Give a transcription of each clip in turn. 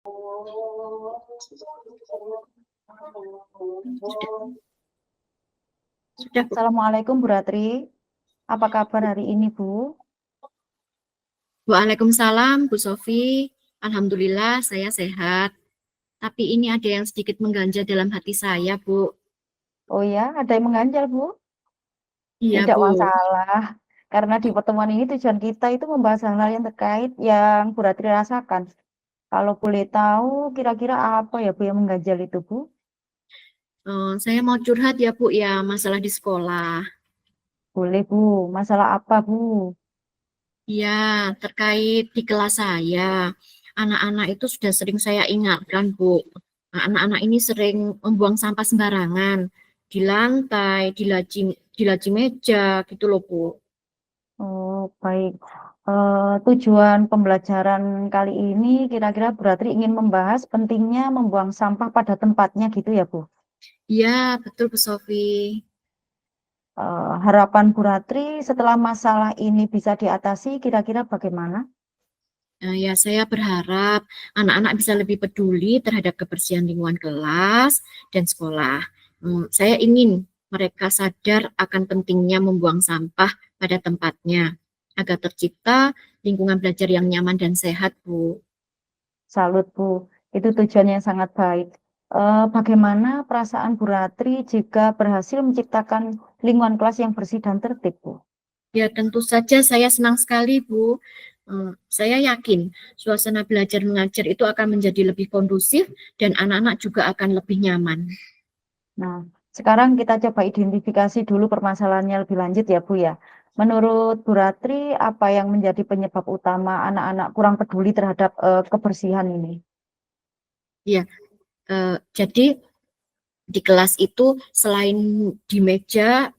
Sudah sudah, Bu. Assalamualaikum Bu Ratri. Apa kabar hari ini, Bu? Waalaikumsalam, Bu Sofi. Alhamdulillah saya sehat. Tapi ini ada yang sedikit mengganjal dalam hati saya, Bu. Oh ya, ada yang mengganjal, Bu? Iya, Tidak Bu. masalah. Karena di pertemuan ini tujuan kita itu membahas hal-hal yang terkait yang Bu Ratri rasakan. Kalau boleh tahu, kira-kira apa ya, Bu, yang mengganjal itu, Bu? Saya mau curhat ya, Bu, ya, masalah di sekolah. Boleh, Bu. Masalah apa, Bu? Ya, terkait di kelas saya. Anak-anak itu sudah sering saya ingatkan, Bu. Nah, anak-anak ini sering membuang sampah sembarangan di lantai, di laci meja, gitu loh, Bu. Oh, baik. Tujuan pembelajaran kali ini kira-kira Bu Ratri ingin membahas pentingnya membuang sampah pada tempatnya gitu ya, Bu? Iya, betul, Bu Sofi. Harapan Bu Ratri setelah masalah ini bisa diatasi, kira-kira bagaimana? Ya, saya berharap anak-anak bisa lebih peduli terhadap kebersihan lingkungan kelas dan sekolah. Saya ingin mereka sadar akan pentingnya membuang sampah pada tempatnya agar tercipta lingkungan belajar yang nyaman dan sehat, Bu. Salut, Bu. Itu tujuannya yang sangat baik. Bagaimana perasaan Bu Ratri jika berhasil menciptakan lingkungan kelas yang bersih dan tertib, Bu? Ya, tentu saja saya senang sekali, Bu. Saya yakin suasana belajar mengajar itu akan menjadi lebih kondusif dan anak-anak juga akan lebih nyaman. Nah, sekarang kita coba identifikasi dulu permasalahannya lebih lanjut ya, Bu ya. Menurut Bu Ratri, apa yang menjadi penyebab utama anak-anak kurang peduli terhadap kebersihan ini? Ya, jadi di kelas itu selain di meja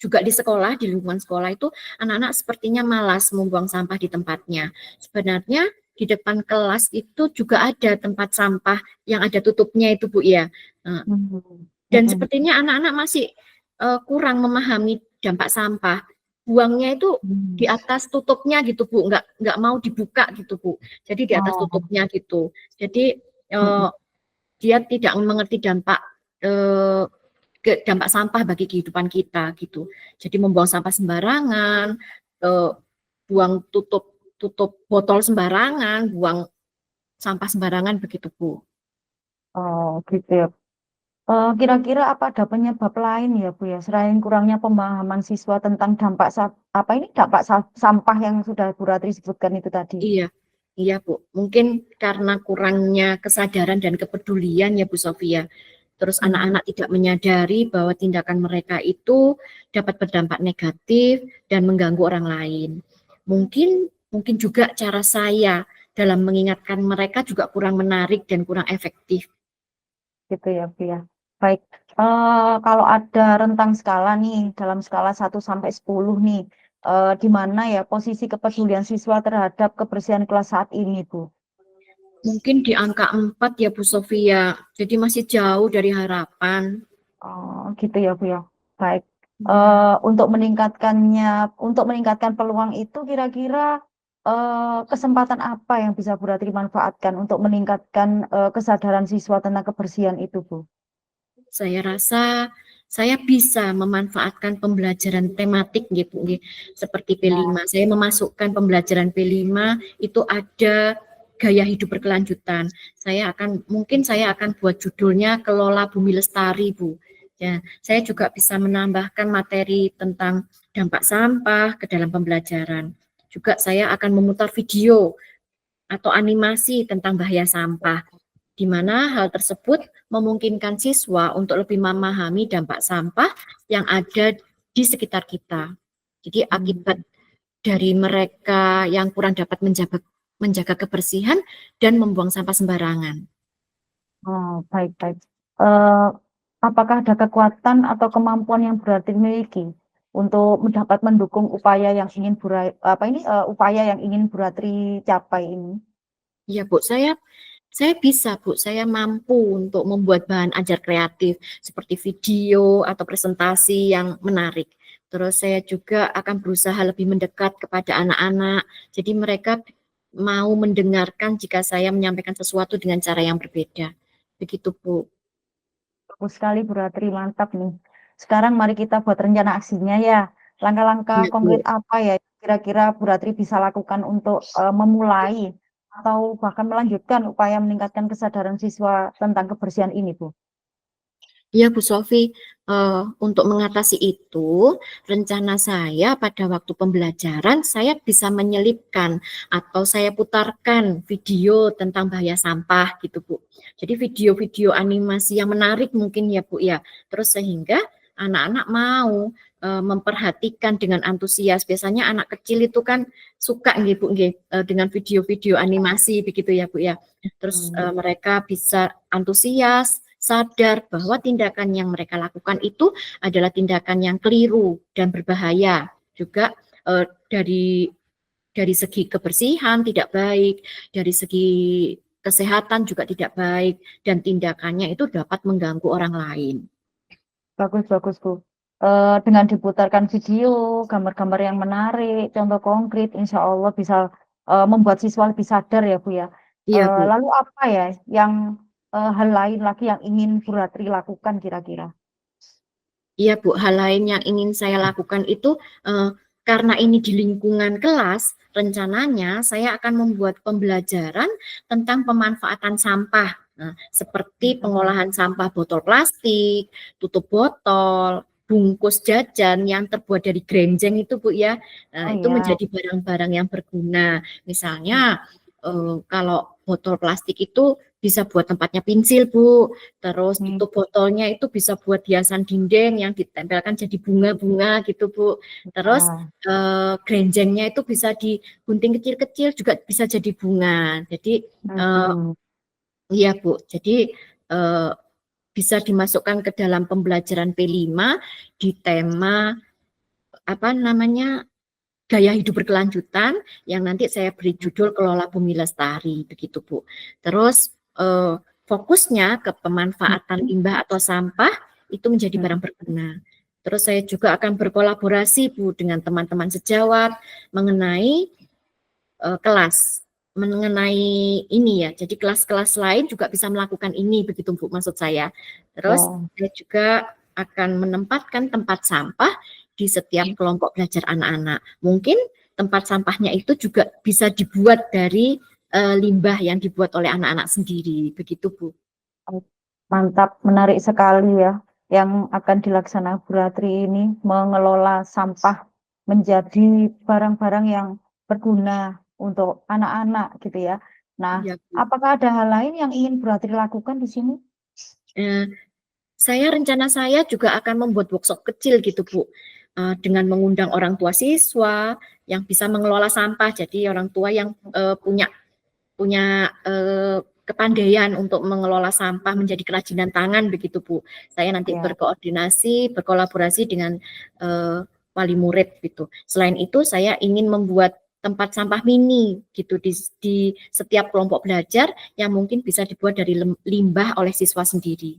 juga di sekolah, di lingkungan sekolah itu anak-anak sepertinya malas membuang sampah di tempatnya. Sebenarnya di depan kelas itu juga ada tempat sampah yang ada tutupnya itu, Bu, ya. Hmm. Dan Mm-mm. sepertinya anak-anak masih kurang memahami dampak sampah. Buangnya itu di Hmm. atas tutupnya gitu, Bu, nggak mau dibuka gitu, Bu. Jadi di atas Oh. tutupnya gitu. Jadi Mm-mm. dia tidak mengerti eh, dampak sampah bagi kehidupan kita gitu. Jadi membuang sampah sembarangan, buang tutup tutup botol sembarangan, buang sampah sembarangan begitu, Bu. Oh, gitu ya. Kira-kira apa ada penyebab lain ya, Bu ya, selain kurangnya pemahaman siswa tentang apa ini sampah yang sudah Bu Ratri sebutkan itu tadi? Iya, iya, Bu. Mungkin karena kurangnya kesadaran dan kepedulian ya, Bu Sofia. Terus Hmm. anak-anak tidak menyadari bahwa tindakan mereka itu dapat berdampak negatif dan mengganggu orang lain. Mungkin mungkin juga cara saya dalam mengingatkan mereka juga kurang menarik dan kurang efektif. Gitu ya, Bu ya. Baik, kalau ada rentang skala nih, dalam skala 1 sampai 10 nih, di mana ya posisi kepedulian siswa terhadap kebersihan kelas saat ini, Bu? Mungkin di angka 4 ya, Bu Sofia. Jadi masih jauh dari harapan. Oh, gitu ya, Bu ya. Baik. Iya. Untuk meningkatkan peluang itu, kira-kira kesempatan apa yang bisa Bu Ratri manfaatkan untuk meningkatkan kesadaran siswa tentang kebersihan itu, Bu? Saya rasa saya bisa memanfaatkan pembelajaran tematik gitu, seperti Nah, P5. Saya memasukkan pembelajaran P5 itu ada gaya hidup berkelanjutan. Mungkin saya akan buat judulnya Kelola Bumi Lestari, Bu. Ya, saya juga bisa menambahkan materi tentang dampak sampah ke dalam pembelajaran. Juga saya akan memutar video atau animasi tentang bahaya sampah, di mana hal tersebut memungkinkan siswa untuk lebih memahami dampak sampah yang ada di sekitar kita. Jadi akibat hmm. dari mereka yang kurang dapat menjaga kebersihan dan membuang sampah sembarangan. Oh, baik-baik. Eh, apakah ada kekuatan atau kemampuan yang berarti dimiliki untuk mendapat mendukung upaya yang ingin Bu Ratri capai ini? Ya, Bu, saya bisa, Bu. Saya mampu untuk membuat bahan ajar kreatif seperti video atau presentasi yang menarik. Terus saya juga akan berusaha lebih mendekat kepada anak-anak. Jadi mereka mau mendengarkan jika saya menyampaikan sesuatu dengan cara yang berbeda. Begitu, Bu. Bagus sekali Bu Ratri, mantap nih. Sekarang mari kita buat rencana aksinya ya. Langkah-langkah Ya, konkret Bu. apa ya kira-kira Bu Ratri bisa lakukan untuk memulai atau bahkan melanjutkan upaya meningkatkan kesadaran siswa tentang kebersihan ini, Bu? Ya, Bu Sofi, untuk mengatasi itu, rencana saya pada waktu pembelajaran, saya bisa menyelipkan atau saya putarkan video tentang bahaya sampah gitu, Bu. Jadi video-video animasi yang menarik mungkin ya, Bu ya. Terus sehingga anak-anak mau memperhatikan dengan antusias. Biasanya anak kecil itu kan suka nggih, Bu, nggih, dengan video-video animasi begitu ya, Bu ya. Terus Hmm. mereka bisa antusias, sadar bahwa tindakan yang mereka lakukan itu adalah tindakan yang keliru dan berbahaya. Juga dari segi kebersihan tidak baik, dari segi kesehatan juga tidak baik, dan tindakannya itu dapat mengganggu orang lain. Bagus, bagus, Bu. Dengan diputarkan video, gambar-gambar yang menarik, contoh konkret, insya Allah bisa membuat siswa lebih sadar ya, Bu ya. Iya, Bu. Lalu apa ya yang hal lain lagi yang ingin Bu Ratri lakukan kira-kira? Iya, Bu, hal lain yang ingin saya lakukan itu karena ini di lingkungan kelas, rencananya saya akan membuat pembelajaran tentang pemanfaatan sampah. Nah, seperti pengolahan sampah botol plastik, tutup botol, bungkus jajan yang terbuat dari grenjeng itu, Bu ya. Nah, Oh itu ya. menjadi barang-barang yang berguna. Misalnya kalau botol plastik itu bisa buat tempatnya pensil, Bu. Terus Hmm. tutup botolnya itu bisa buat hiasan dinding yang ditempelkan jadi bunga-bunga gitu, Bu. Terus Ah, grenjengnya itu bisa digunting kecil-kecil juga bisa jadi bunga. Jadi hmm. iya, Bu. Jadi bisa dimasukkan ke dalam pembelajaran P5 di tema apa namanya? Gaya hidup berkelanjutan yang nanti saya beri judul Kelola Bumi Lestari begitu, Bu. Terus fokusnya ke pemanfaatan limbah atau sampah itu menjadi barang berguna. Terus saya juga akan berkolaborasi, Bu, dengan teman-teman sejawat mengenai kelas, mengenai ini ya. Jadi kelas-kelas lain juga bisa melakukan ini begitu, Bu, maksud saya. Terus Ya. saya juga akan menempatkan tempat sampah di setiap kelompok belajar anak-anak. Mungkin tempat sampahnya itu juga bisa dibuat dari limbah yang dibuat oleh anak-anak sendiri, begitu, Bu. Mantap, menarik sekali ya. Yang akan dilaksanakan Bu Ratri ini mengelola sampah menjadi barang-barang yang berguna untuk anak-anak gitu ya. Nah, Iya, Bu. apakah ada hal lain yang ingin Bu Ratri lakukan di sini? Eh, rencana saya juga akan membuat workshop kecil gitu, Bu. Dengan mengundang orang tua siswa yang bisa mengelola sampah. Jadi orang tua yang punya punya kepandaian untuk mengelola sampah menjadi kerajinan tangan begitu, Bu. Saya nanti Ya. berkolaborasi dengan wali murid gitu. Selain itu saya ingin membuat tempat sampah mini gitu di setiap kelompok belajar yang mungkin bisa dibuat dari limbah oleh siswa sendiri.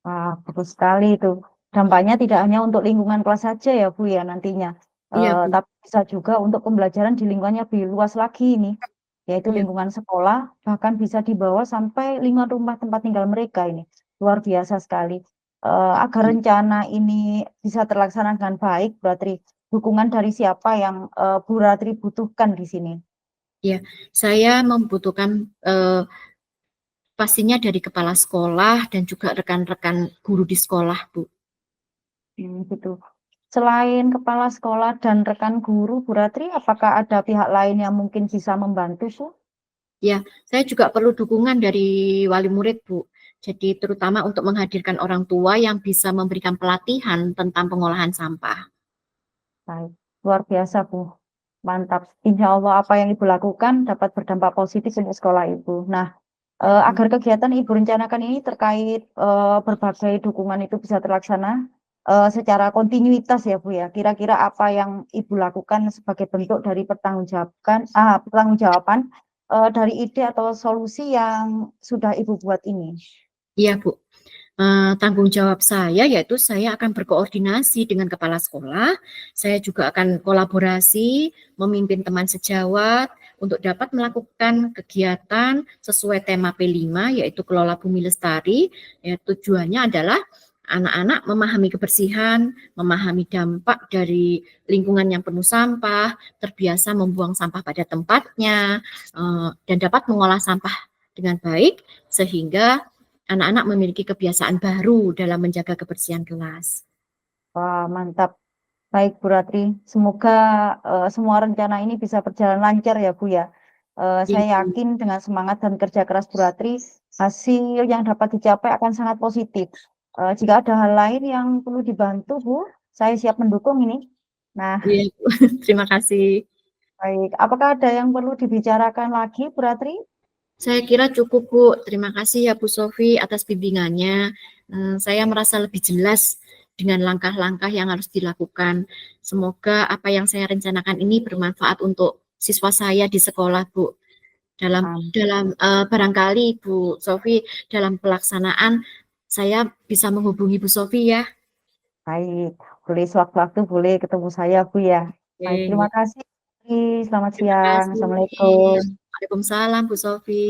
Wah, bagus sekali itu. Dampaknya tidak hanya untuk lingkungan kelas saja ya, Bu, ya nantinya. Iya, Bu. Tapi bisa juga untuk pembelajaran di lingkungannya lebih luas lagi ini, yaitu Iya. lingkungan sekolah, bahkan bisa dibawa sampai lingkungan rumah tempat tinggal mereka ini. Luar biasa sekali. Agar rencana ini bisa terlaksana dengan baik, berarti dukungan dari siapa yang Bu Ratri butuhkan di sini? Ya, saya membutuhkan pastinya dari kepala sekolah dan juga rekan-rekan guru di sekolah, Bu. Gitu. Selain kepala sekolah dan rekan guru, Bu Ratri, apakah ada pihak lain yang mungkin bisa membantu, Bu? Ya, saya juga perlu dukungan dari wali murid, Bu. Jadi terutama untuk menghadirkan orang tua yang bisa memberikan pelatihan tentang pengolahan sampah. Baik, luar biasa, Bu. Mantap. Insya Allah apa yang Ibu lakukan dapat berdampak positif untuk sekolah Ibu. Nah, Ya, Bu. agar kegiatan Ibu rencanakan ini terkait berbagai dukungan itu bisa terlaksana secara kontinuitas ya, Bu ya. Kira-kira apa yang Ibu lakukan sebagai bentuk dari pertanggungjawaban dari ide atau solusi yang sudah Ibu buat ini? Iya, Bu. Tanggung jawab saya yaitu saya akan berkoordinasi dengan kepala sekolah, saya juga akan kolaborasi, memimpin teman sejawat untuk dapat melakukan kegiatan sesuai tema P5 yaitu kelola bumi lestari. Ya, tujuannya adalah anak-anak memahami kebersihan, memahami dampak dari lingkungan yang penuh sampah, terbiasa membuang sampah pada tempatnya, dan dapat mengolah sampah dengan baik sehingga anak-anak memiliki kebiasaan baru dalam menjaga kebersihan kelas. Wah, mantap. Baik, Bu Ratri. Semoga semua rencana ini bisa berjalan lancar ya, Bu ya. Saya Ibu, yakin dengan semangat dan kerja keras Bu Ratri, hasil yang dapat dicapai akan sangat positif. Jika ada hal lain yang perlu dibantu, Bu, saya siap mendukung ini. Nah, iya, Bu. Terima kasih. baik. Apakah ada yang perlu dibicarakan lagi, Bu Ratri? Saya kira cukup, Bu. Terima kasih ya Bu Sofi atas bimbingannya. Saya merasa lebih jelas dengan langkah-langkah yang harus dilakukan. Semoga apa yang saya rencanakan ini bermanfaat untuk siswa saya di sekolah, Bu. Dalam Am, dalam barangkali Bu Sofi dalam pelaksanaan saya bisa menghubungi Bu Sofi ya. baik. Boleh sewaktu-waktu boleh ketemu saya, Bu ya. Baik, terima Oke, kasih. Selamat terima siang. kasih. Assalamualaikum. Waalaikumsalam Bu Sofi.